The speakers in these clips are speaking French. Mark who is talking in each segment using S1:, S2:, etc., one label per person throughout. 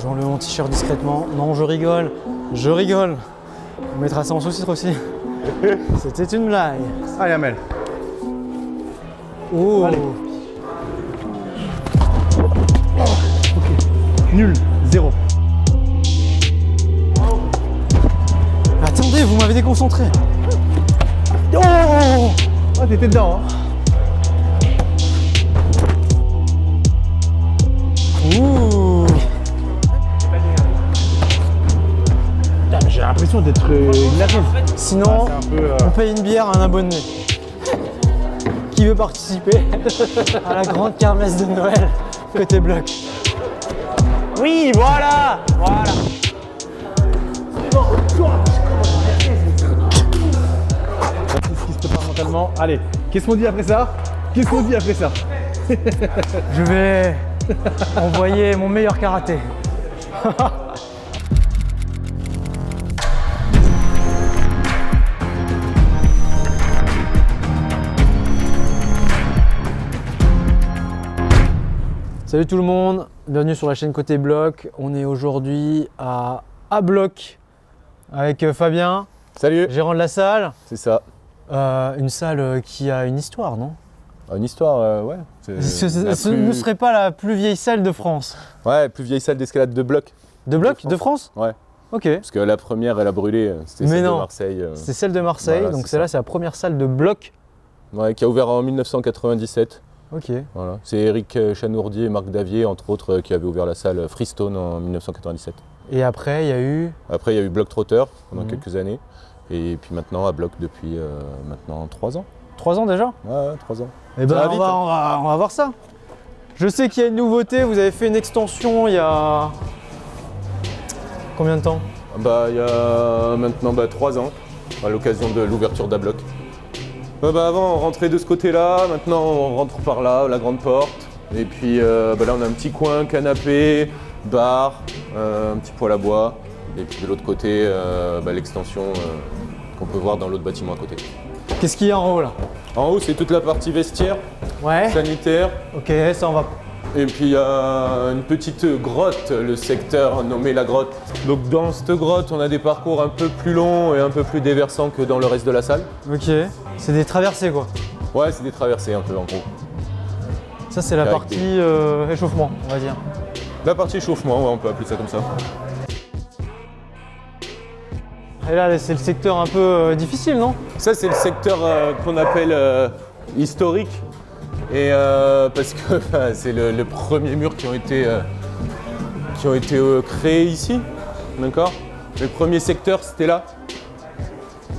S1: J'enlève mon t-shirt discrètement. Non, je rigole. Je rigole. On mettra ça en sous-titre aussi. C'était une blague.
S2: Allez, Amel.
S1: Oh.
S2: Allez. Nul, 0.
S1: Attendez, vous m'avez déconcentré. Oh,
S2: Ah, t'étais dedans, hein.
S1: Ouh.
S2: J'ai l'impression d'être une arène.
S1: Sinon,
S2: C'est un peu,
S1: on paye une bière à un abonné. Qui veut participer à la grande kermesse de Noël côté bloc? Oui, voilà. Voilà.
S2: Triste pas mentalement. Allez, qu'est-ce qu'on dit après ça? Qu'est-ce qu'on dit après ça?
S1: Je vais envoyer mon meilleur karaté. Salut tout le monde, bienvenue sur la chaîne Côté Bloc. On est aujourd'hui à A-Bloc avec Fabien,
S3: Salut,
S1: gérant de la salle.
S3: c'est ça.
S1: Une salle qui a une histoire, non?
S3: Une histoire, ouais.
S1: Ce ne serait pas la plus vieille salle de France.
S3: Ouais, plus vieille salle d'escalade de bloc.
S1: De bloc? De France?
S3: Ouais,
S1: Ok.
S3: parce que la première, elle a brûlé, c'était
S1: Mais
S3: celle
S1: non.
S3: de Marseille.
S1: C'est celle de Marseille,
S3: Voilà,
S1: donc
S3: c'est
S1: celle-là
S3: ça.
S1: c'est la première salle de bloc.
S3: Ouais, qui a ouvert en 1997.
S1: Ok.
S3: Voilà. C'est Eric Chanourdier et Marc Davier, entre autres, qui avaient ouvert la salle Freestone en 1997.
S1: Et après il y a eu...
S3: Après, il y a eu Bloc Trotter pendant
S1: Mhm.
S3: quelques années. Et puis maintenant, à Bloc depuis maintenant 3 ans.
S1: 3 ans déjà?
S3: Ouais, 3 ans.
S1: Eh ben
S3: Ça va
S1: on
S3: vite,
S1: va,
S3: hein.
S1: on va voir ça. Je sais qu'il y a une nouveauté, vous avez fait une extension il y a... Combien de temps?
S3: Bah, il y a maintenant 3 ans, à l'occasion de l'ouverture d'A-Bloc. Avant, on rentrait de ce côté-là, maintenant on rentre par là, la grande porte. Et puis là, on a un petit coin, canapé, bar, un petit poêle à bois. Et puis de l'autre côté, l'extension qu'on peut voir dans l'autre bâtiment à côté.
S1: Qu'est-ce qu'il y a en haut là?
S3: En haut, c'est toute la partie vestiaire,
S1: Ouais.
S3: sanitaire.
S1: Ok, ça on va...
S3: Et puis il y a une petite grotte, le secteur nommé la grotte. Donc dans cette grotte, on a des parcours un peu plus longs et un peu plus déversants que dans le reste de la salle.
S1: Ok. C'est des traversées quoi.
S3: Ouais, c'est des traversées un peu en gros.
S1: Ça c'est la
S3: Avec
S1: partie échauffement, on va dire.
S3: La partie échauffement, ouais, on peut appeler ça comme ça.
S1: Et là c'est le secteur un peu difficile, non?
S3: Ça, c'est le secteur qu'on appelle historique. Et parce que c'est le premier mur qui ont été créés ici. D'accord? Le premier secteur, c'était là.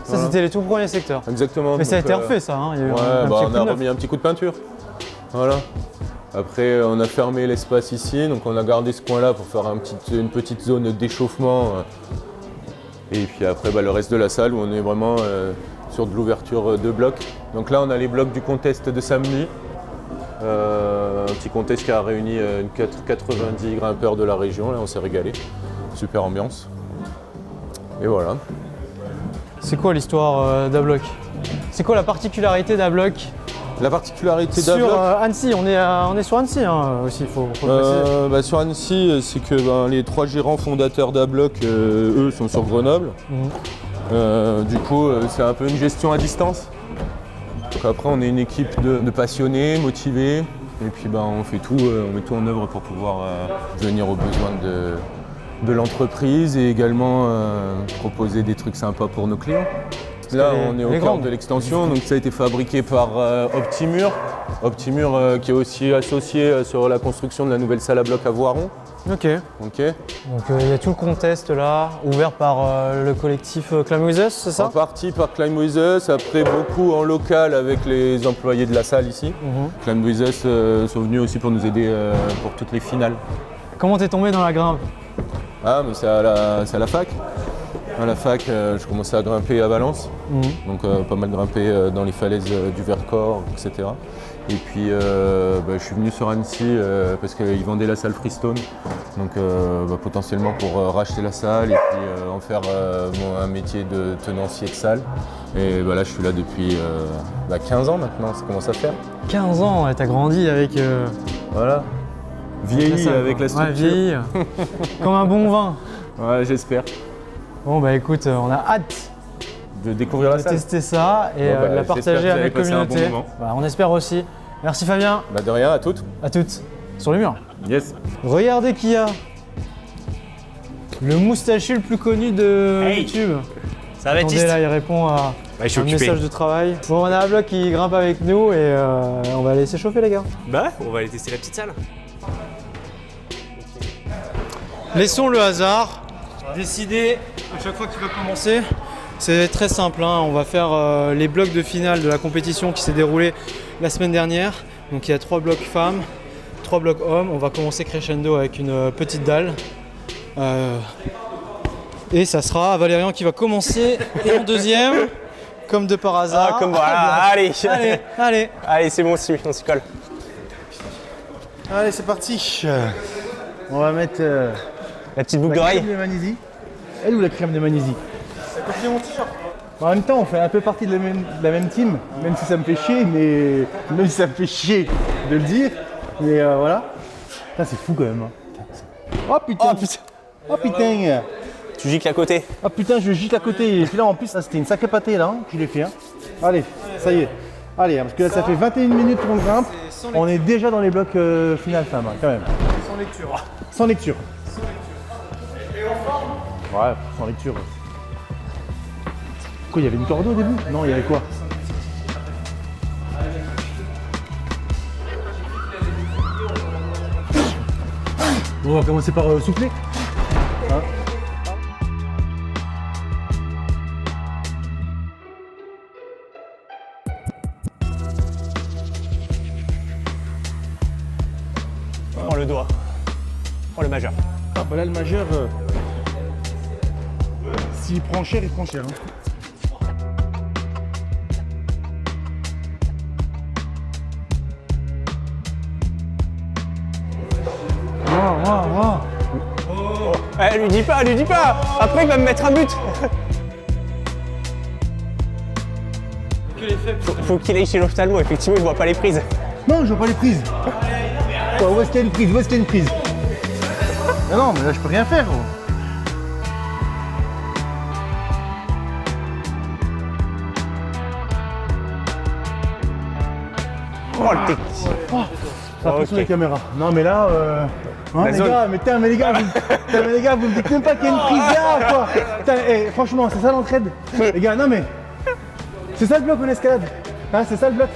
S1: Ça
S3: Voilà.
S1: c'était les tout premiers secteurs.
S3: Exactement.
S1: Mais ça a
S3: Donc,
S1: été refait ça, hein. Il y a eu
S3: Ouais,
S1: un petit
S3: on
S1: coup de
S3: a
S1: neuf.
S3: remis un petit coup de peinture. Voilà. Après, on a fermé l'espace ici, donc on a gardé ce coin-là pour faire une petite zone d'échauffement. Et puis après, le reste de la salle où on est vraiment sur de l'ouverture de blocs. Donc là, on a les blocs du contest de samedi. Un petit contest qui a réuni 90 grimpeurs de la région. Là, on s'est régalé. Super ambiance. Et voilà.
S1: C'est quoi l'histoire d'A-Bloc? C'est quoi la particularité d'A-Bloc
S3: La particularité
S1: sur
S3: d'A-Bloc.
S1: Annecy? On est sur Annecy hein, aussi, faut le préciser.
S3: Sur Annecy, c'est que les 3 gérants fondateurs d'A-Bloc, eux, sont sur Grenoble.
S1: Mhm.
S3: Du coup, c'est un peu une gestion à distance. Donc après, on est une équipe de passionnés, motivés. Et puis on fait tout, on met tout en œuvre pour pouvoir venir aux besoins de l'entreprise et également proposer des trucs sympas pour nos clients. Là, on est au cœur de l'extension, donc ça a été fabriqué par Optimur. Optimur qui est aussi associé sur la construction de la nouvelle salle à bloc à Voiron.
S1: Ok.
S3: Ok.
S1: Donc il y a tout le contest là, ouvert par le collectif Climb With Us, c'est
S3: En
S1: ça?
S3: partie par Climb With Us, après beaucoup en local avec les employés de la salle ici.
S1: Mhm.
S3: Climb With Us sont venus aussi pour nous aider pour toutes les finales.
S1: Comment t'es tombé dans la grimpe?
S3: Ah, mais c'est à la fac. À la fac, je commençais à grimper à Valence, donc pas mal grimper dans les falaises du Vercors, etc. Et puis je suis venu sur Annecy parce qu'ils vendaient la salle Freestone, donc potentiellement pour racheter la salle et puis en faire un métier de tenancier de salle. Et là je suis là depuis 15 ans maintenant, ça commence à faire.
S1: 15 ans, ouais, t'as grandi avec...
S3: Voilà. Vieilli avec la structure.
S1: Ouais, vieilli. Comme un bon vin.
S3: Ouais, j'espère.
S1: Bon bah écoute, on a hâte
S3: De découvrir la
S1: de
S3: salle.
S1: tester ça et
S3: Bon, bah,
S1: de la
S3: j'espère que
S1: partager
S3: vous
S1: à
S3: allez
S1: notre
S3: passer un bon
S1: communauté.
S3: moment.
S1: Bah, on espère aussi. Merci Fabien.
S3: Bah de rien, à toutes.
S1: À toutes. Sur le mur.
S3: Yes.
S1: Regardez qui y a. Le moustachu le plus connu de
S4: Hey.
S1: YouTube.
S4: Ça va,
S1: Attendez,
S4: Baptiste?
S1: là, il répond à
S4: Je suis
S1: un
S4: occupé.
S1: message de travail. Bon, on a un bloc qui grimpe avec nous et on va aller s'échauffer, les gars.
S4: Bah, on va aller tester la petite salle.
S1: Laissons le hasard décider à chaque fois qu'il va commencer. C'est très simple, hein. On va faire les blocs de finale de la compétition qui s'est déroulée la semaine dernière. Donc il y a 3 blocs femmes, 3 blocs hommes. On va commencer crescendo avec une petite dalle. Et ça sera Valérian qui va commencer et en deuxième, comme de par hasard.
S4: Ah, comme voilà, allez.
S1: Allez.
S4: Allez, c'est bon, on s'y colle.
S2: Allez, c'est parti. On va mettre
S4: La petite boucle
S2: la
S4: d'oreille.
S2: crème de magnésie. Elle ou la crème de magnésie? En même temps, on fait un peu partie de la même team, même si ça me fait chier, mais même si ça me fait chier de le dire. Mais voilà. Putain, c'est fou quand même. Hein. Oh putain.
S4: Oh putain.
S2: Oh putain.
S4: Tu gicles à côté.
S2: Ah putain, je gîte à côté. Et puis là, en plus, ça c'était une sacrée pâtée là, hein, que je l'ai fait. Hein. Allez, ça y est. Allez, hein, parce que là, ça fait 21 minutes qu'on grimpe. On est déjà dans les blocs finales femmes, hein, quand même.
S1: Sans lecture.
S2: Sans lecture. Ouais, sans lecture. Quoi, il y avait une corde au début? Non, il y avait quoi? Bon, on va commencer par souffler. Hein?
S4: Prends le doigt. Prends le majeur.
S2: Ah bah là le majeur, s'il prend cher, il prend cher. Hein.
S4: Lui dis pas. Après, il va me mettre un but.
S1: Que les faibles.
S4: Faut qu'il aille chez l'ophtalmo, effectivement, il voit pas les prises.
S2: Non, je vois pas les prises. Quoi, où est-ce qu'il y a une prise? Où est-ce qu'il y a une prise? Ah non, mais là je peux rien faire. Gros.
S4: Oh, le technicien.
S2: Ça
S4: Ok.
S2: sur les caméras. Non mais là, hein, les
S4: zone.
S2: gars, mais les gars, vous me dites même pas qu'il y a une prise là, quoi. Putain, franchement, c'est ça l'entraide. Les gars, non mais, c'est ça le bloc en escalade. Hein, c'est ça le bloc.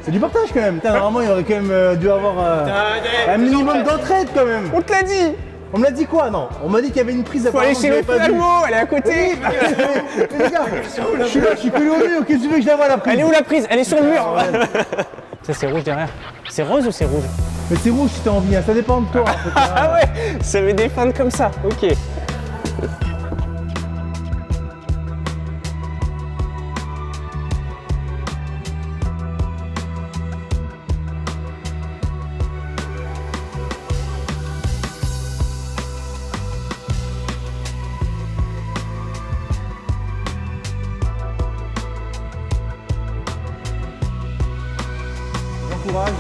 S2: C'est du partage quand même. Putain, normalement, il aurait quand même dû avoir un minimum d'entraide quand même.
S4: On te l'a dit.
S2: On me l'a dit quoi? Non, on m'a dit qu'il y avait une prise à
S4: Faut aller chez l'ophtalmo, elle est à côté.
S2: Mais les gars, je suis là, je suis collé au mur. Qu'est-ce que tu veux que je la vois la prise?
S4: Elle est où la prise? Elle est sur le mur. Ça, c'est rouge derrière. C'est rose ou c'est rouge?
S2: Mais c'est rouge si t'as envie, hein, ça dépend de toi. En fait, hein.
S4: Ah ouais, ça met des feintes comme ça. Ok.
S2: Courage.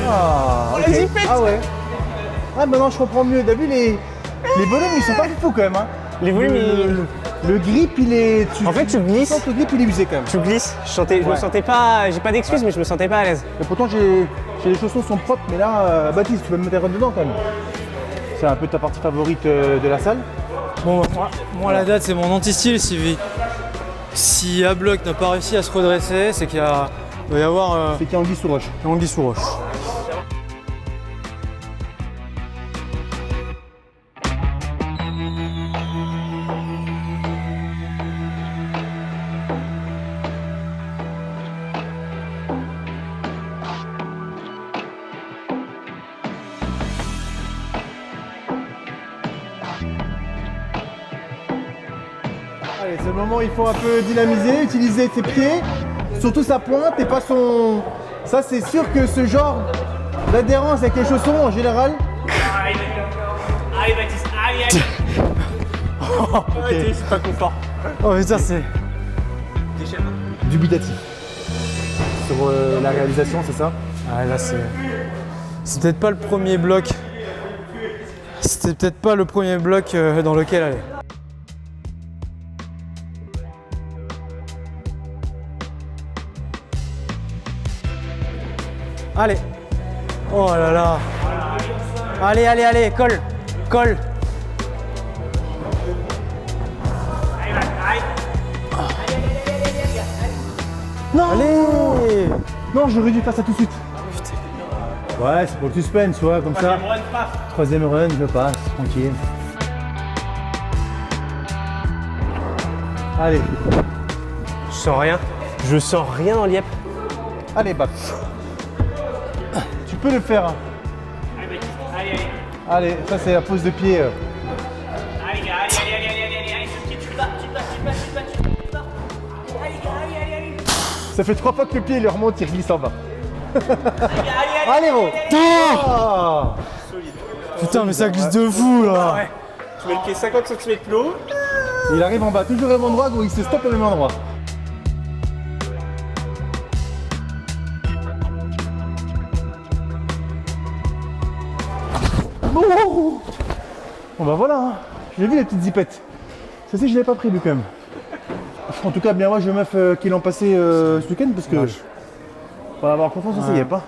S2: Ah, ok.
S4: la zipette.
S2: Ah ouais. Ah maintenant je comprends mieux. T'as vu les bonhommes ils sont pas fous quand même. Hein.
S4: Les volumes,
S2: Le grip il est.
S4: En fait, tu glisses.
S2: sens que le grip il est usé quand même.
S4: tu glisses. Je me
S2: Ouais.
S4: sentais pas. J'ai pas d'excuses, mais je me sentais pas à l'aise.
S2: Et pourtant j'ai les chaussons sont propres, mais là Baptiste tu peux me mettre dedans quand même. C'est un peu ta partie favorite de la salle.
S1: Bon, moi la date c'est mon anti-style, Sylvie. Si A-Block n'a pas réussi à se redresser, c'est qu'il doit y avoir
S2: C'est qu'il y a anguille sous roche.
S1: l'anguille sous roche.
S2: Allez, c'est le moment où il faut un peu dynamiser, utiliser ses pieds, surtout sa pointe et pas son. Ça c'est sûr que ce genre d'adhérence avec les chaussons en général.
S4: Allez, Baptiste, allez.
S2: Ok.
S4: C'est pas confort.
S1: Oh putain, c'est.
S2: Dubitatif. Sur la réalisation, c'est ça?
S1: Ah là c'est. c'est peut-être pas le premier bloc. C'était peut-être pas le premier bloc dans lequel aller. Allez. Oh là là. Allez, allez, allez, colle. Colle.
S2: Non.
S1: Allez.
S2: Non, j'aurais dû faire ça tout de suite. Ouais, c'est pour le suspense, tu vois, comme ça. Troisième run, je passe, tranquille. Allez,
S4: Je sens rien. Je sens rien dans l'IEP.
S2: allez, Bap. Tu peux le faire. Hein. Allez, ça c'est la pose de pied.
S5: Allez, gars, allez, ce pied, tu le bats, tu le bats, tu le bats, tu le bats, tu le bats. Allez, gars, allez.
S2: Ça fait 3 fois que le pied il remonte, il glisse en bas.
S5: Allez,
S2: Allez, gros. Ah.
S1: Putain, mais ça glisse de fou là.
S4: Tu mets le pied 50 cm plus haut.
S2: Il arrive en bas, toujours au même endroit, gros, il se stoppe au même endroit. Bon bah voilà, hein. J'ai vu les petites zipettes. Ça c'est je l'ai pas pris lui quand même. En tout cas bien moi je meuf qui l'ont passé ce week-end parce que on va avoir confiance aussi, y a pas.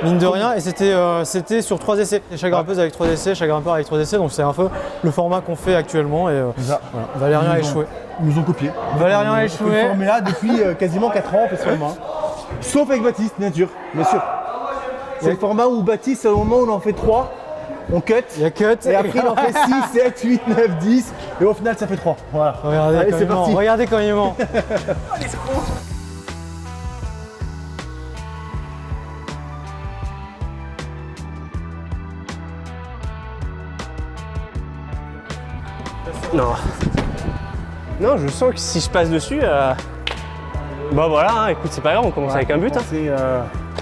S1: Mine de rien, et c'était sur 3 essais. Chaque grimpeuse avec 3 essais, chaque grimpeur avec 3 essais, donc c'est un peu le format qu'on fait actuellement. Et
S2: Ça.
S1: voilà, Valérien a
S2: Ils nous ont-
S1: échoué.
S2: Ils nous ont copié.
S1: Valérien a
S2: On fait
S1: échoué.
S2: le format depuis quasiment 4 ans on fait ce format. Sauf avec Baptiste, bien sûr. C'est le format où Baptiste, au moment où on en fait 3, on cut.
S1: Il y a cut.
S2: Et après il en fait 6, 7, 8, 9, 10. Et au final ça fait 3. Voilà.
S1: Regardez,
S2: Allez,
S1: comme
S2: c'est
S1: il ment.
S2: parti.
S1: Regardez comme il ment.
S4: Non. Non, je sens que si je passe dessus, bah voilà, hein, écoute, c'est pas grave, on commence avec un but. Hein.
S2: C'est. Ouais,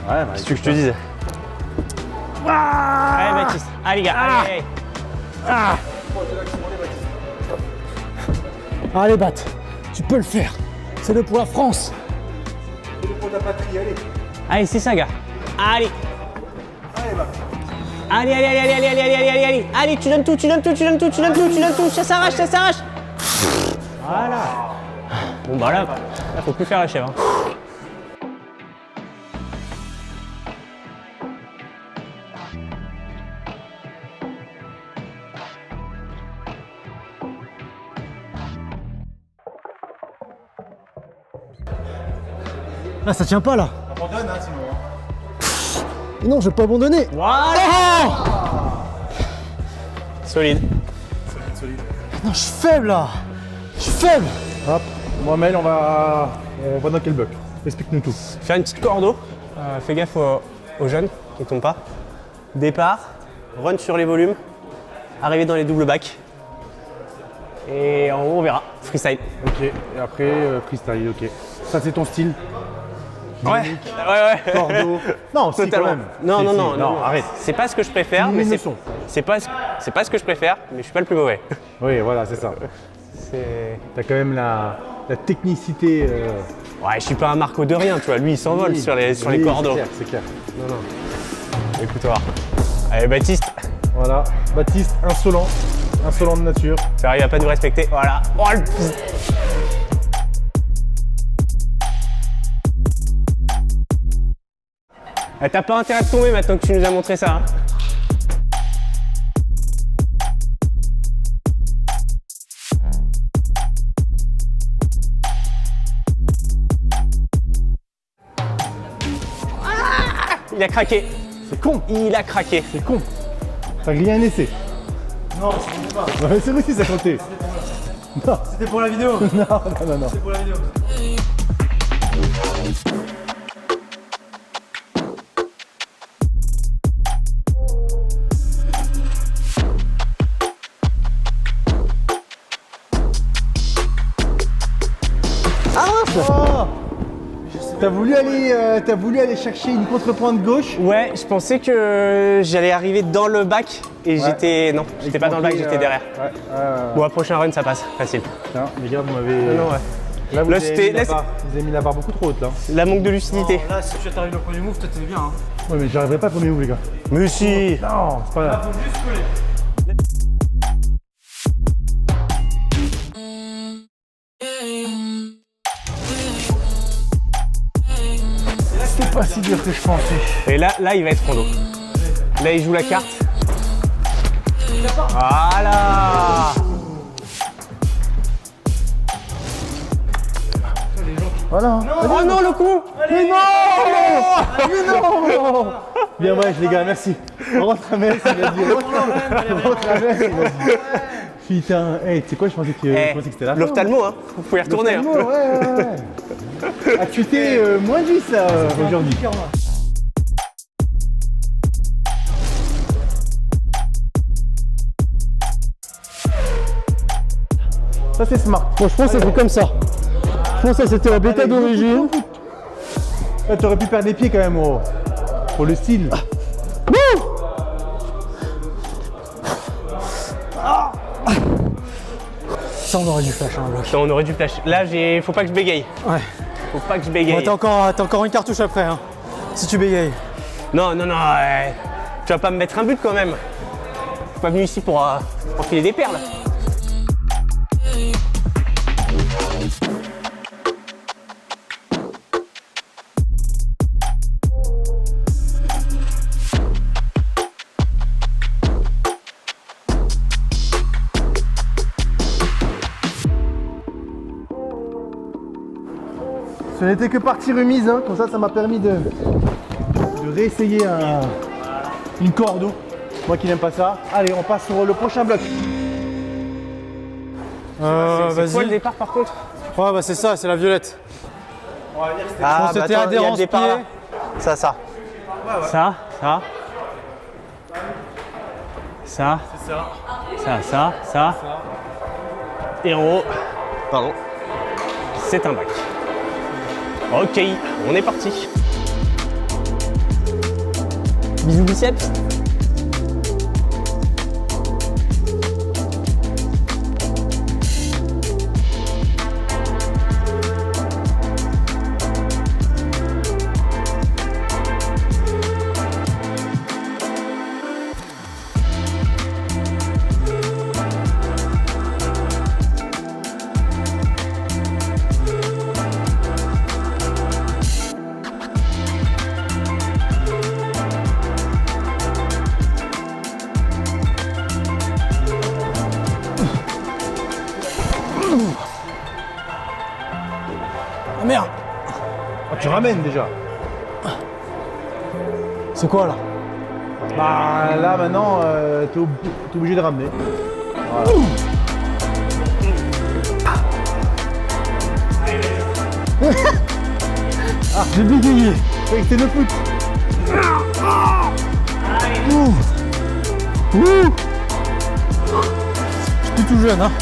S2: bah,
S4: Qu'est-ce que je te dise? Allez, Baptiste. Allez, gars, allez.
S1: Allez, Bat, tu peux le faire. C'est le pour la France.
S2: pour ta patrie, allez.
S4: Allez, c'est ça, gars. Allez. Allez, allez, allez, allez, allez, allez, allez, allez, allez. Allez, tu donnes tout, tu donnes tout, tu donnes tout, tu donnes tout, tu donnes tout. Ça s'arrache, ça s'arrache. Voilà. Bon, bah là, faut plus faire la chèvre. Hein.
S1: Là, ça tient pas là.
S2: Abandonne, hein, sinon.
S1: Mais non, je vais pas abandonner.
S4: Voilà. Solide.
S1: Non, je suis faible là. Je suis faible.
S2: Hop, moi, Mel, on va dans quel bloc? Explique-nous tout.
S4: Faire une petite cordeau. Fais gaffe aux jeunes qui ne tombent pas. Départ, run sur les volumes, arriver dans les doubles bacs. Et en haut, on verra. Freestyle.
S2: Ok, et après, freestyle, ok. Ça, c'est ton style?
S4: Ouais, ouais.
S2: Cordeau. Non, si,
S4: Totalement.
S2: quand même.
S4: Non,
S2: Si,
S4: non,
S2: si.
S4: non, non,
S2: arrête.
S4: C'est pas ce que je préfère, mais
S2: Une
S4: c'est
S2: leçon.
S4: pas ce que je préfère, mais je suis pas le plus mauvais.
S2: Oui, voilà, c'est ça.
S4: C'est...
S2: T'as quand même la technicité.
S4: Ouais, je suis pas un Marco de rien, tu vois. Lui, il s'envole sur les cordeaux.
S2: C'est clair.
S4: Non, non. Écoute, on va voir. Allez, Baptiste.
S2: Voilà, Baptiste, insolent de nature.
S4: Ça arrive à pas nous respecter. Voilà. Oh, le... Ah, t'as pas intérêt de tomber maintenant que tu nous as montré ça. Hein. Il a craqué.
S2: C'est con,
S4: Il a craqué.
S2: c'est con. T'as grillé un essai.
S1: Non, ça compte pas.
S2: Ouais, c'est aussi ça comptait. Non,
S1: C'était pour la vidéo.
S2: non.
S1: C'était pour la vidéo.
S2: Oh, t'as voulu aller chercher une contrepointe gauche.
S4: Ouais, je pensais que j'allais arriver dans le bac et j'étais. Non, j'étais pas dans le bac, j'étais derrière.
S2: Ouais,
S4: Bon, à prochain run, ça passe, facile.
S2: Tiens, les gars, vous m'avez.
S4: Non, ouais.
S2: Là, vous
S4: Là,
S2: avez
S4: c'était-
S2: mis la
S4: là,
S2: barre. Vous avez mis la barre beaucoup trop haute là.
S4: La manque de lucidité.
S1: Là, si tu arrives au premier move, toi t'es bien. Hein.
S2: Ouais, mais j'arriverai pas premier vous, les gars.
S4: Mais si.
S2: Non, c'est pas grave. C'est pas si dur que je pensais.
S4: Et là, il va être rondo. Là, il joue la carte. Voilà.
S2: Voilà.
S4: Oh non, le coup.
S2: Mais non. Mais non. Bien bref les gars, merci. On rentre à Metz, il a dit. On rentre à Metz, il a dit. Putain, hey, tu sais quoi, je pensais que c'était la fin.
S4: L'ophtalmo, hein. Vous pouvez y retourner. Hein.
S2: Ouais. Acuité moins 10 là, aujourd'hui. Ça c'est smart.
S1: Bon, je pense que c'est comme ça. Je pense que c'était la bêta d'origine.
S2: T'aurais pu perdre des pieds quand même, oh. Pour le style.
S1: Ça, on aurait dû flash un bloc.
S4: Ça, on aurait dû flash. Là, faut pas que je bégaye.
S1: Ouais.
S4: Faut pas que je bégaye.
S1: Ouais, t'as encore une cartouche après, hein, si tu bégayes.
S4: Non, tu vas pas me mettre un but quand même. Je suis pas venu ici pour enfiler des perles.
S2: Ce n'était que partie remise, hein. Comme ça m'a permis de réessayer une cordeau. Moi qui n'aime pas ça. Allez, on passe sur le prochain bloc.
S4: C'est quoi le départ par contre?
S1: Ouais, bah c'est ça, c'est la violette.
S4: Ah,
S1: c'était
S4: attends, il y a le
S1: adhérence
S4: départ
S1: pied.
S4: là. Ça. Ça. Ça. Et en haut, pardon, c'est un bac. Ok, on est parti. Bisous biceps.
S1: Ah merde.
S2: Oh, tu ramènes déjà.
S1: C'est quoi là?
S2: Bah là maintenant, t'es obligé de ramener. Voilà.
S1: Ah, j'ai bégayé.
S2: C'est le foot.
S1: Je suis tout jeune, hein.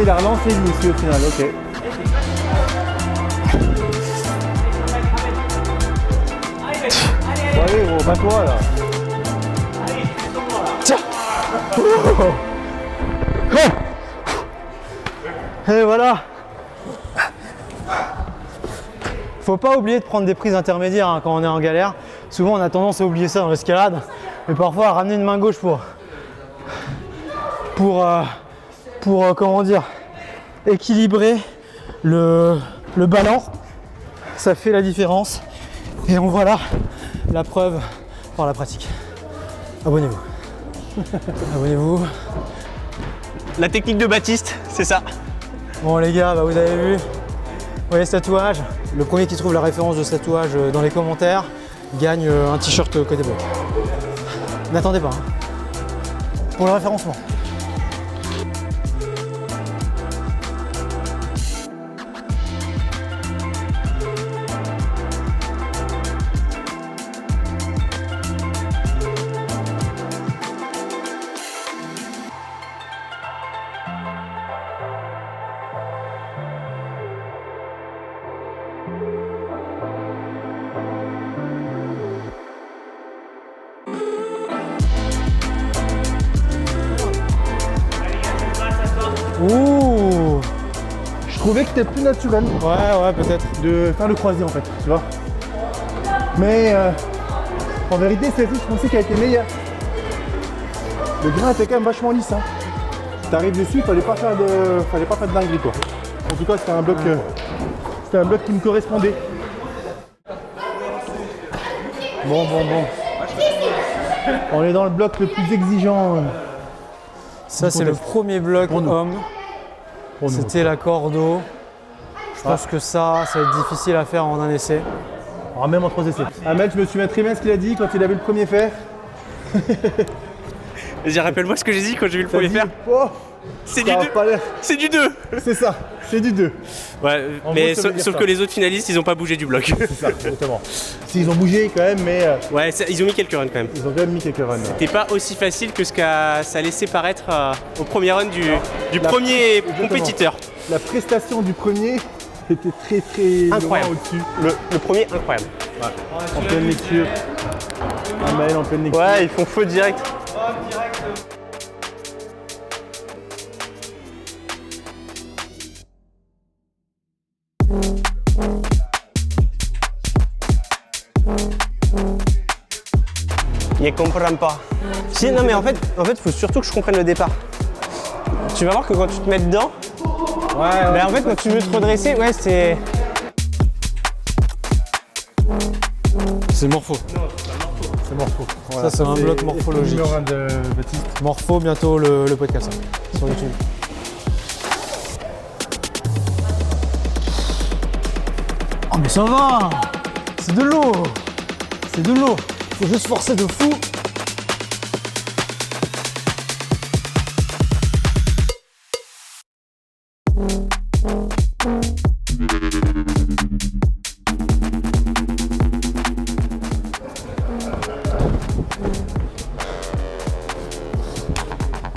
S2: Il a relancé le monsieur au final, ok. Bon, allez gros, bats-toi là.
S1: Et voilà. Faut pas oublier de prendre des prises intermédiaires hein, quand on est en galère. Souvent on a tendance à oublier ça dans l'escalade, mais parfois à ramener une main gauche pour comment dire, équilibrer le ballon, ça fait la différence. Et on voit là la preuve par la pratique. Abonnez-vous. Abonnez-vous.
S4: La technique de Baptiste, c'est ça.
S1: Bon les gars, bah, vous avez vu, vous voyez ce tatouage. Le premier qui trouve la référence de ce tatouage dans les commentaires gagne un t-shirt côté bloc. N'attendez pas, hein. Pour le référencement.
S2: trouvais que c'était plus naturel
S1: Ouais, peut-être.
S2: de faire le croisé en fait, tu vois. Mais en vérité, c'est le truc que je pensais qu'il a été meilleur. Le grain était quand même vachement lisse. Hein. T'arrives dessus, fallait pas faire de dinguerie quoi. En tout cas, c'était un bloc qui me correspondait. Bon. On est dans le bloc le plus exigeant.
S1: Ça, c'est le premier bloc
S2: Pour nous.
S1: homme.
S2: Pour nous.
S1: C'était la cordeau. Je pense que ça va être difficile à faire en un essai.
S2: Même en 3 essais. Ahmed, je me souviens très bien ce qu'il a dit quand il avait le premier fer.
S4: Vas-y, rappelle-moi ce que j'ai dit quand j'ai vu le premier faire.
S2: Oh,
S4: C'est
S2: ça
S4: du
S2: a
S4: 2.
S2: pas l'air.
S4: C'est du 2.
S2: C'est ça, c'est du 2.
S4: Ouais,
S2: En
S4: mais
S2: gros, ça veut dire
S4: sauf
S2: ça.
S4: que les autres finalistes, ils ont pas bougé du bloc.
S2: C'est ça, exactement. S'ils ont bougé quand même, mais
S4: Ouais, ils ont mis quelques runs quand même.
S2: ils ont quand même mis quelques runs.
S4: C'était pas aussi facile que ce qu'a ça laissait paraître au premier run du
S2: La-
S4: premier
S2: exactement.
S4: compétiteur.
S2: La prestation du premier était très loin
S4: Incroyable.
S2: au-dessus.
S4: Le premier, incroyable.
S2: En pleine lecture. Amael en pleine lecture.
S4: Ouais, ils font feu direct. Il comprend pas. Si, non mais en fait, faut surtout que je comprenne le départ. Tu vas voir que quand tu te mets dedans, mais en fait quand tu veux te redresser, ouais c'est.
S1: C'est morpho.
S2: C'est morpho.
S1: Ça, c'est un bloc morphologique.
S2: Numéro 1 de Baptiste.
S1: Morpho, bientôt le podcast hein, sur YouTube. Oh mais ça va. C'est de l'eau. C'est de l'eau. Faut juste forcer de fou.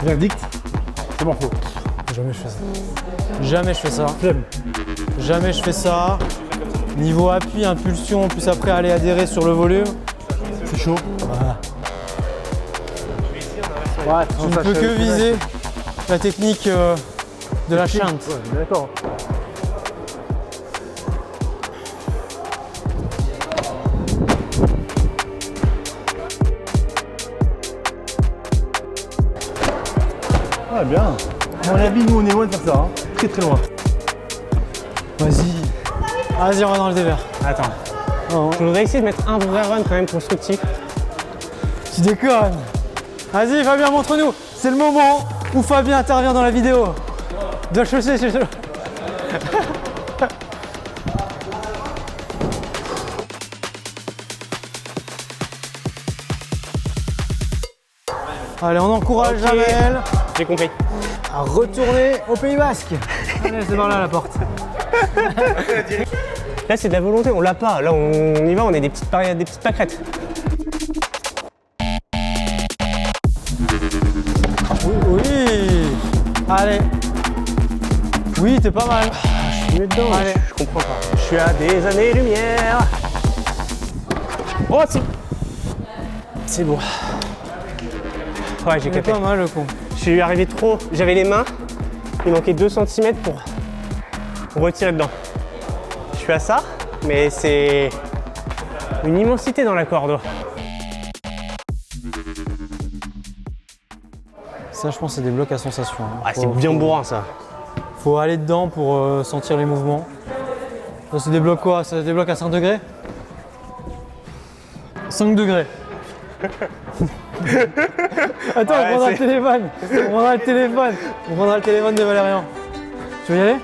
S2: Verdict, c'est morpho.
S1: Jamais je fais ça. Jamais je fais ça.
S2: Flemme.
S1: Jamais je fais ça. Niveau appui, impulsion, plus après aller adhérer sur le volume.
S2: C'est chaud.
S1: Ouais, tu ne peux que viser la technique de la chinte.
S2: Ouais, d'accord. Ah bien. À mon avis, nous on est loin de faire ça. Hein. Très loin.
S1: Vas-y. Vas-y, on va dans le dévers.
S4: Attends.
S1: Oh,
S4: Je voudrais essayer de mettre un vrai run quand même constructif.
S1: tu déconnes. Vas-y, Fabien, montre-nous. C'est le moment où Fabien intervient dans la vidéo. De chaussée, c'est chaud. Allez, on encourage
S4: Ok.
S1: Jamel
S4: J'ai compris.
S1: à retourner au Pays Basque. Allez, c'est par là la porte.
S4: Là c'est de la volonté, on l'a pas. Là on y va, on est des petites pâquerettes.
S1: Oui. Allez. Oui, t'es pas mal.
S4: Je mets dedans,
S1: Allez.
S4: je comprends pas. Je suis à des années-lumière. Oh c'est. C'est bon. Ouais, j'ai
S1: C'est
S4: capté.
S1: pas mal le con.
S4: Je suis arrivé trop. J'avais les mains. Il manquait 2 cm pour retirer dedans. Je suis à ça, mais c'est une immensité dans la corde.
S1: Ça, je pense, c'est des blocs à sensation. hein.
S4: Ah, c'est bien bourrin ça.
S1: Faut aller dedans pour sentir les mouvements. Ça, c'est des blocs quoi? C'est des blocs à 5 degrés? 5 degrés. Attends,
S4: Ouais,
S1: on prendra
S4: c'est-
S1: le téléphone. On prendra le téléphone. On prendra le téléphone de Valérian. Tu veux y aller?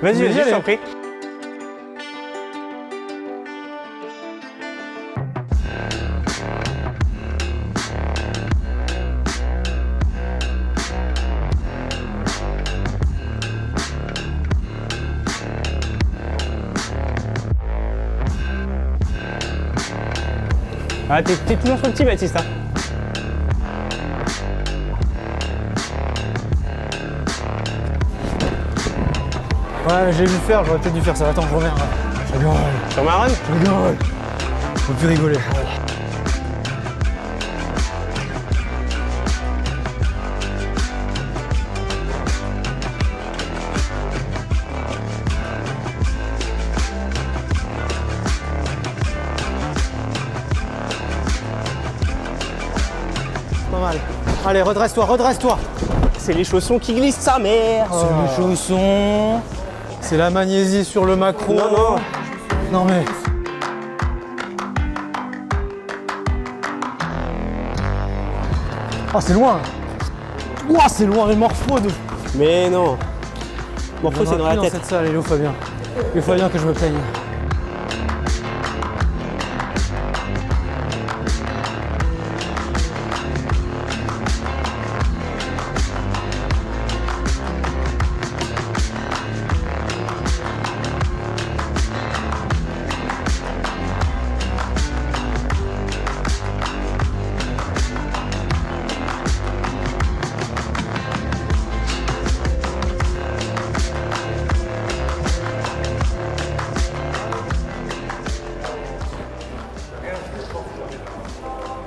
S4: Vas-y,
S1: Mais
S4: vas-y,
S1: allez.
S4: je t'en prie. Ah, t'es toujours sur le petit, Baptiste. Hein.
S1: Ouais, j'ai vu faire, j'aurais peut-être dû faire ça. Attends, je reviens. Je rigole,
S4: Sur ma run.
S1: je rigole. Faut plus rigoler. Allez, redresse-toi, redresse-toi.
S4: C'est les chaussons qui glissent, sa mère.
S1: C'est le chausson. C'est la magnésie sur le macro.
S4: Non, non.
S1: Non mais. Ah, c'est loin. Ouah, c'est loin, les morphos de.
S4: Mais non. Morpho, c'est dans la
S1: dans
S4: tête.
S1: cette salle, il faut bien. Il faut bien que je me plaigne.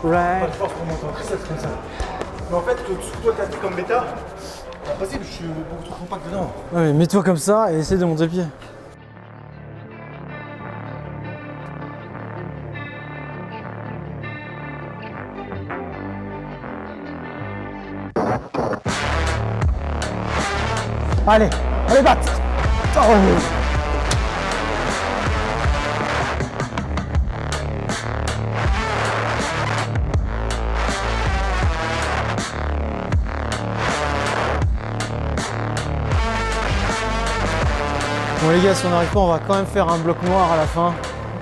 S1: Right.
S2: Force pour monter en triceps comme ça. Mais en fait, ce que toi t'as fait comme méta, c'est impossible, je suis beaucoup trop compact dedans.
S1: Ouais, mais mets-toi comme ça et essaie de monter le pied. Allez, allez batte. Oh. Bon les gars, si on n'arrive pas, on va quand même faire un bloc noir à la fin,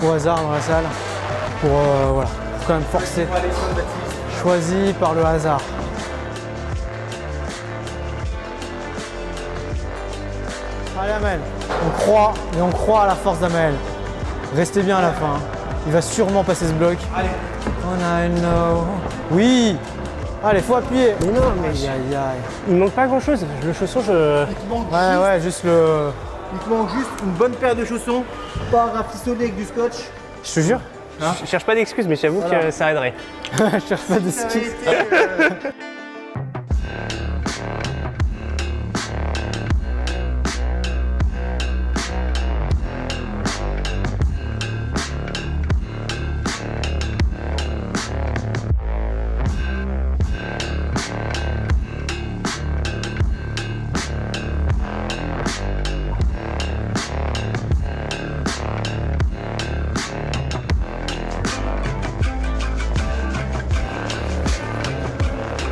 S1: au hasard dans la salle, pour voilà, faut quand même forcer. Choisi par le hasard. Allez Amel, on croit à la force d'Amel. Restez bien à la fin, il va sûrement passer ce bloc.
S2: Allez.
S1: Oh no. Oui. Allez, faut appuyer.
S4: Mais non, mais
S1: Aïe aïe aïe.
S4: il manque pas grand chose. Le chausson, je.
S2: Il te manque
S1: Ouais,
S2: juste,
S1: ouais, juste le...
S2: il te manque juste une bonne paire de chaussons, pas rafistolé avec du scotch.
S1: Je te jure.
S4: Je cherche pas d'excuses, mais j'avoue que ça aiderait.
S1: Je cherche pas de
S2: Ça
S1: skis.
S2: avait été,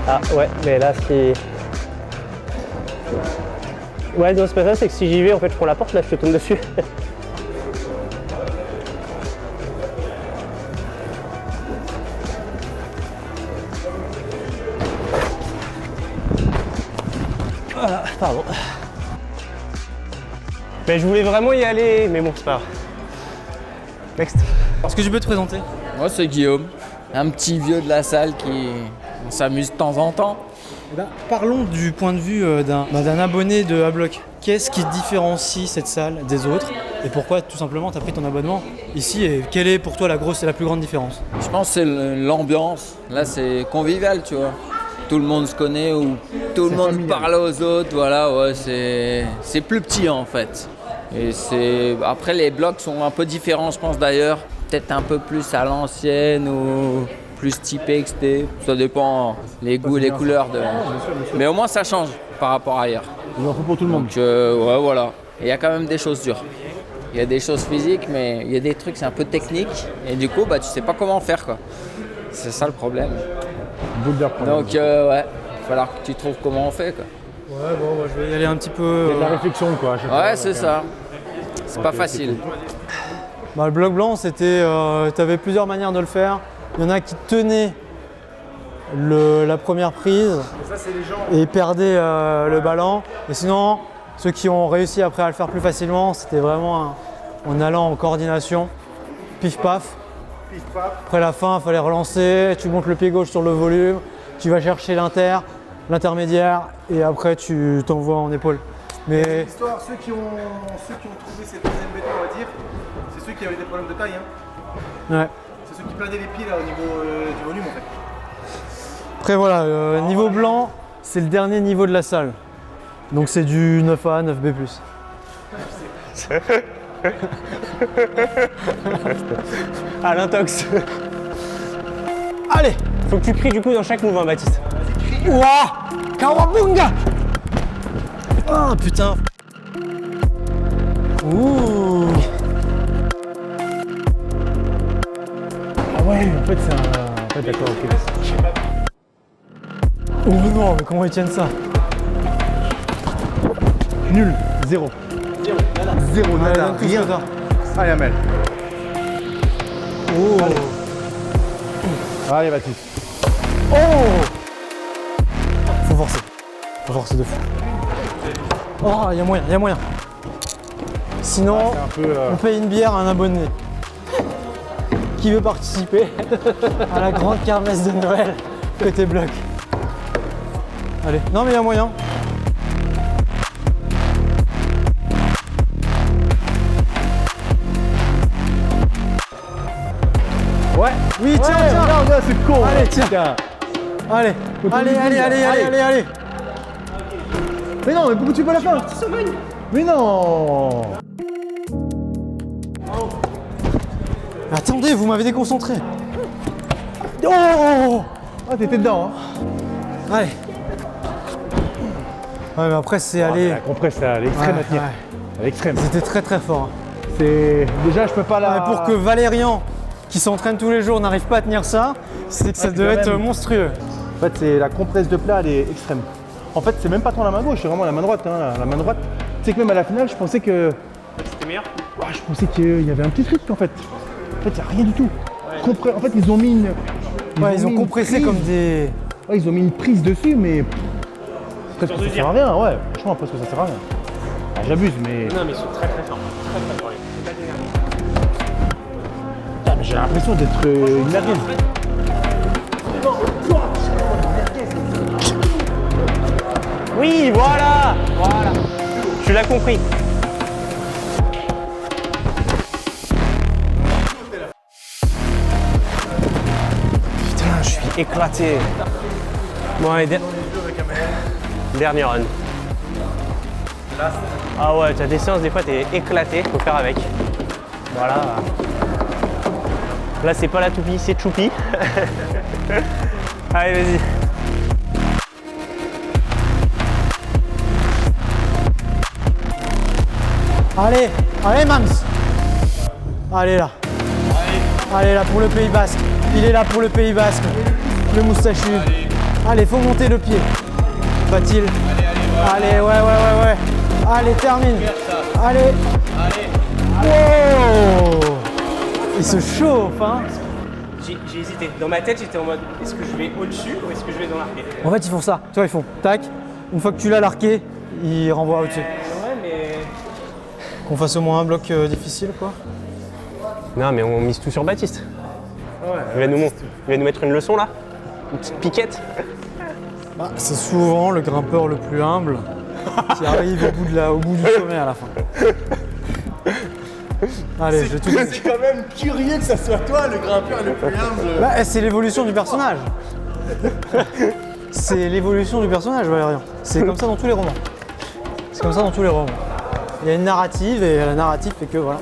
S4: Ah ouais, mais là, si. Ouais, non, c'est pas ça, c'est que si j'y vais, en fait, je prends la porte, là, je te tombe dessus. Voilà, pardon. Mais je voulais vraiment y aller, mais bon, c'est pas grave. Next.
S1: Est-ce que tu peux te présenter?
S6: Moi, c'est Guillaume, un petit vieux de la salle qui s'amuse de temps en temps.
S1: Eh ben, parlons du point de vue d'un abonné de A-Block. Qu'est-ce qui différencie cette salle des autres et pourquoi tout simplement tu as pris ton abonnement ici et quelle est pour toi la grosse et la plus grande différence?
S6: Je pense que c'est l'ambiance. Là, c'est convivial, tu vois. Tout le monde se connaît ou tout le monde parle aux autres. Voilà, ouais, c'est plus petit en fait. Et après, les blocs sont un peu différents, je pense d'ailleurs. Peut-être un peu plus à l'ancienne ou plus typé XT. Ça dépend les goûts et les couleurs. Mais au moins, ça change par rapport à ailleurs.
S2: Il en faut pour tout le monde.
S6: Donc, ouais, voilà. Et il y a quand même des choses dures. Il y a des choses physiques, mais il y a des trucs, c'est un peu technique. Et du coup, bah, tu sais pas comment faire, quoi. C'est ça le problème. Donc, ouais, il va falloir que tu trouves comment on fait, quoi.
S1: Ouais, bon, je vais y aller un petit peu.
S2: Il y a de la réflexion quoi. à chaque fois.
S6: Ouais, c'est ça. C'est pas facile.
S1: Bah, le bloc blanc, c'était, tu avais plusieurs manières de le faire. Il y en a qui tenaient la première prise
S2: Ça, c'est les gens.
S1: et perdaient le ballon. Et sinon, ceux qui ont réussi après à le faire plus facilement, c'était vraiment en allant en coordination, pif paf.
S2: Pif paf.
S1: Après la fin, il fallait relancer, tu montes le pied gauche sur le volume, tu vas chercher l'intermédiaire et après tu t'envoies en épaule. Mais
S2: L'histoire, ceux qui ont trouvé cette deuxième méthode, on va dire, c'est ceux qui avaient des problèmes de taille. Hein.
S1: ouais.
S2: C'est ceux qui perdaient les pieds là au niveau du volume en fait.
S1: Après voilà, niveau blanc, c'est le dernier niveau de la salle. Donc c'est du 9A, 9B+.
S4: Ah, l'intox.
S1: Allez,
S4: Faut que tu cries du coup dans chaque mouvement, Baptiste.
S1: Ouah, Kawabunga. Oh putain. Ouh.
S2: Ah ouais, en fait, c'est un. En fait, d'accord, ok.
S1: Oh non, mais comment ils tiennent ça?
S2: Nul, 0. 0,
S1: Allez,
S2: nada,
S1: donne tout ce
S2: rien.
S1: que t'as.
S2: Allez, Amel.
S1: Oh.
S2: Allez, Baptiste.
S1: Oh. Faut forcer. Faut forcer de fou. Oh, y a moyen, y a moyen. Sinon,
S2: C'est un peu.
S1: on paye une bière à un abonné. Qui veut participer à la grande kermesse de Noël côté bloc? Allez, non mais y a moyen.
S2: Ouais.
S1: Oui, tiens,
S2: Ouais,
S1: tiens.
S2: regarde, c'est con.
S1: Allez,
S2: hein,
S1: tiens.
S2: putain.
S1: Allez, allez, allez, allez, allez, allez, allez.
S2: Mais non, mais pourquoi tu peux la faire? Mais non.
S1: Attendez, vous m'avez déconcentré. Oh.
S2: Ah, t'étais dedans, hein.
S1: Allez. Ouais, mais après c'est aller.
S2: La compresse à l'extrême à tenir. À l'extrême.
S1: C'était très très fort.
S2: C'est. Déjà, je peux pas la.
S1: Ouais, pour que Valérian, qui s'entraîne tous les jours, n'arrive pas à tenir ça, c'est que ça
S2: puis
S1: devait
S2: quand
S1: être
S2: même.
S1: monstrueux.
S2: En fait, c'est la compresse de plat, elle est extrême. En fait, c'est même pas tant la main gauche, c'est vraiment la main droite. Hein, la main droite. Tu sais que même à la finale, je pensais que.
S4: C'était meilleur.
S2: Ah, je pensais qu'il y avait un petit truc en fait. En fait, il n'y a rien du tout. En fait, ils ont mis une.
S1: Ouais, ils ont
S2: mis une
S1: compressé
S2: prise.
S1: comme des.
S2: Ouais, ils ont mis une prise dessus, mais. Presque ça sert à rien, ouais. Franchement, presque ça sert à rien. Ah, j'abuse, mais.
S4: Non, mais ils sont très très forts. Très très forts. C'est pas d'énergie.
S2: Putain, mais j'ai l'impression d'être une merguez.
S4: Oui, voilà. Voilà. Tu l'as compris. Putain, je suis éclaté. Bon, allez, dernier run. Ah ouais, t'as des séances, des fois t'es éclaté, faut faire avec. Voilà. Là, c'est pas la toupie, c'est choupi. Allez, vas-y.
S1: Allez, allez Mams. Allez là. Allez là pour le Pays Basque. Il est là pour le Pays Basque. Le moustachu. Allez, faut monter le pied. Va-t-il? Allez, ouais. Allez, termine. Allez. Wow. Il se chauffe, hein.
S4: J'ai hésité. Dans ma tête, j'étais en mode est-ce que je vais au-dessus ou est-ce que je vais dans l'arqué?
S1: En fait, ils font ça. Tu vois, ils font tac. Une fois que tu l'as larqué, ils renvoient au-dessus.
S4: Ouais, mais.
S1: Qu'on fasse au moins un bloc difficile, quoi.
S4: Non, mais on mise tout sur Baptiste. Il va nous mettre une leçon là. Une petite piquette.
S1: Bah, c'est souvent le grimpeur le plus humble qui arrive au bout du sommet à la fin. Allez, je vais tout
S2: C'est quand même curieux que ça soit toi le grimpeur le plus humble.
S1: Bah, c'est l'évolution du personnage. C'est l'évolution du personnage, Valérian. C'est comme ça dans tous les romans. C'est comme ça dans tous les romans. Il y a une narrative et la narrative fait que voilà.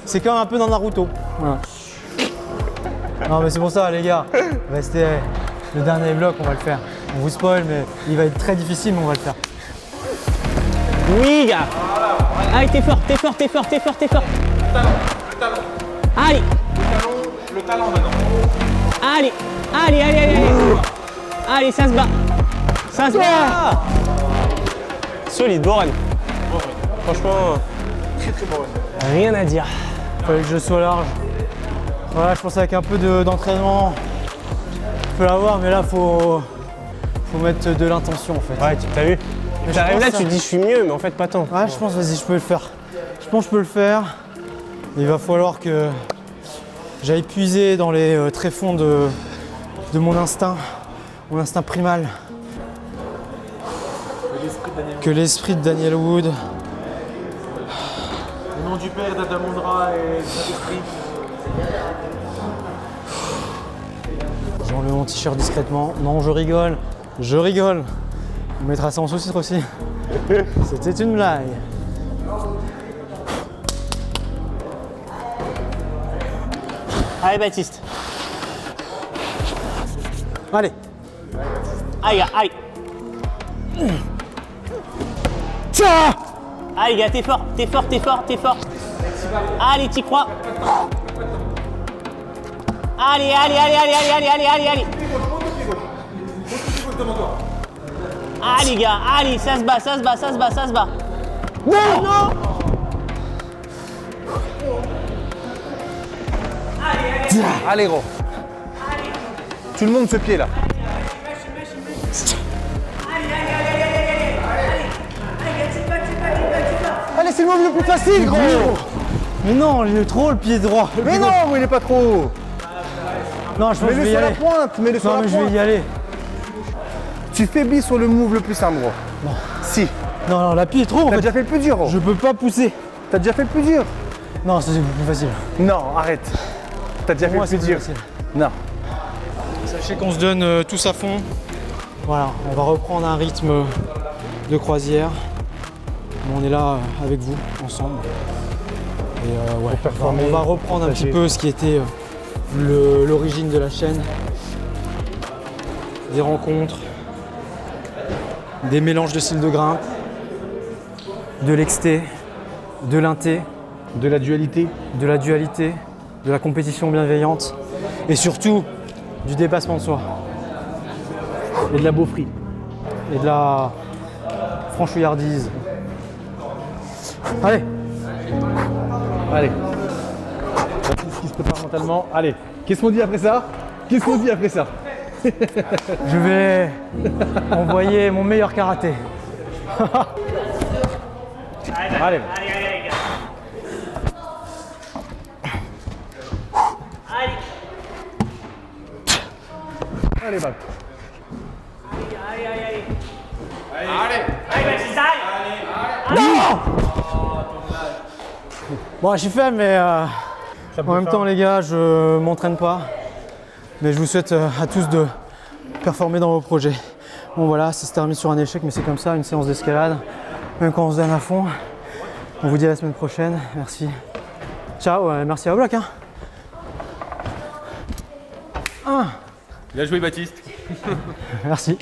S1: C'est comme un peu dans Naruto. Voilà. Non mais c'est pour ça les gars, restez. Le dernier bloc, on va le faire. On vous spoil, mais il va être très difficile, mais on va le faire.
S4: Oui, gars. Allez, t'es fort. Allez.
S2: Le talent maintenant.
S4: Allez. Allez, ça se bat. Solide, bon run. Franchement,
S2: Très bon.
S4: rien à dire.
S1: Fallait que je sois large. Voilà, je pensais avec un peu d'entraînement, je peux l'avoir, mais là, faut mettre de l'intention en fait.
S4: Ouais, t'as vu.
S1: Mais je
S4: T'arrives
S1: pense
S4: là,
S1: ça.
S4: tu te dis je suis mieux, mais en fait pas tant.
S1: Ouais, je pense, vas-y, je peux le faire. Je pense que je peux le faire. Il va falloir que j'aille puiser dans les tréfonds de mon instinct primal. Que l'esprit de Daniel Wood.
S2: Au nom du Père, d'Adamondra et de Saint-Esprit.
S1: J'enlève mon t-shirt discrètement. Non, je rigole. On mettra ça en sous-titre aussi. C'était une blague.
S4: Allez, Baptiste.
S1: Allez.
S4: Allez, gars, allez.
S2: Tiens.
S4: Allez, gars, t'es fort, t'es fort, t'es fort, t'es fort. Allez, t'y crois. Allez, allez, allez, allez, allez, allez, allez, allez, allez. Allez, gars, allez, ça se bat, ça se bat, ça se bat, ça se bat.
S2: Non, non. Allez, gros. Tout le monde ce pied là. Allez, c'est le move le plus facile, gros.
S1: Mais non, il est trop le pied droit.
S2: Mais non, il est pas trop.
S1: Non, je pense que je
S2: Mets-le
S1: vais y
S2: sur la
S1: aller.
S2: pointe, mets-le sur
S1: Non,
S2: la
S1: mais je vais
S2: pointe.
S1: y aller.
S2: Tu faiblis sur le move le plus simple, gros.
S1: Non.
S2: Si.
S1: Non, non, l'appui est trop en
S2: T'as
S1: fait.
S2: déjà fait le plus dur, gros.
S1: Je peux pas pousser.
S2: T'as déjà fait le plus dur.
S1: Non, ça c'est plus facile.
S2: Non, arrête. T'as déjà fait
S1: Moi,
S2: le
S1: c'est
S2: plus
S1: plus
S2: dur.
S1: facile.
S2: Non.
S1: Sachez qu'on se donne tous à fond. Voilà, on va reprendre un rythme de croisière. On est là avec vous, ensemble. Et ouais, on va reprendre un petit peu ce qui était l'origine de la chaîne. Des rencontres, des mélanges de styles de grimpe, de l'exté, de l'inté,
S2: De la dualité.
S1: de la dualité, de la compétition bienveillante et surtout du dépassement de soi
S2: Et de la beaufrie.
S1: et de la franchouillardise. Allez,
S2: Allez. Ce qui se prépare mentalement. Allez. Qu'est-ce qu'on dit après ça? Qu'est-ce qu'on dit après ça?
S1: je vais envoyer mon meilleur karaté.
S2: Allez.
S5: Allez, allez, allez, gars. Allez,
S2: Allez, Val.
S5: allez, allez, allez. Allez, vas-y, ça aille.
S1: Bon, j'ai fait, mais en même temps, les gars, je m'entraîne pas. Mais je vous souhaite à tous de performer dans vos projets. Bon, voilà, ça se termine sur un échec, mais c'est comme ça, une séance d'escalade. Même quand on se donne à fond. On vous dit à la semaine prochaine. Merci. Ciao, merci à Bloc. Hein.
S3: Bien joué, Baptiste.
S1: Merci.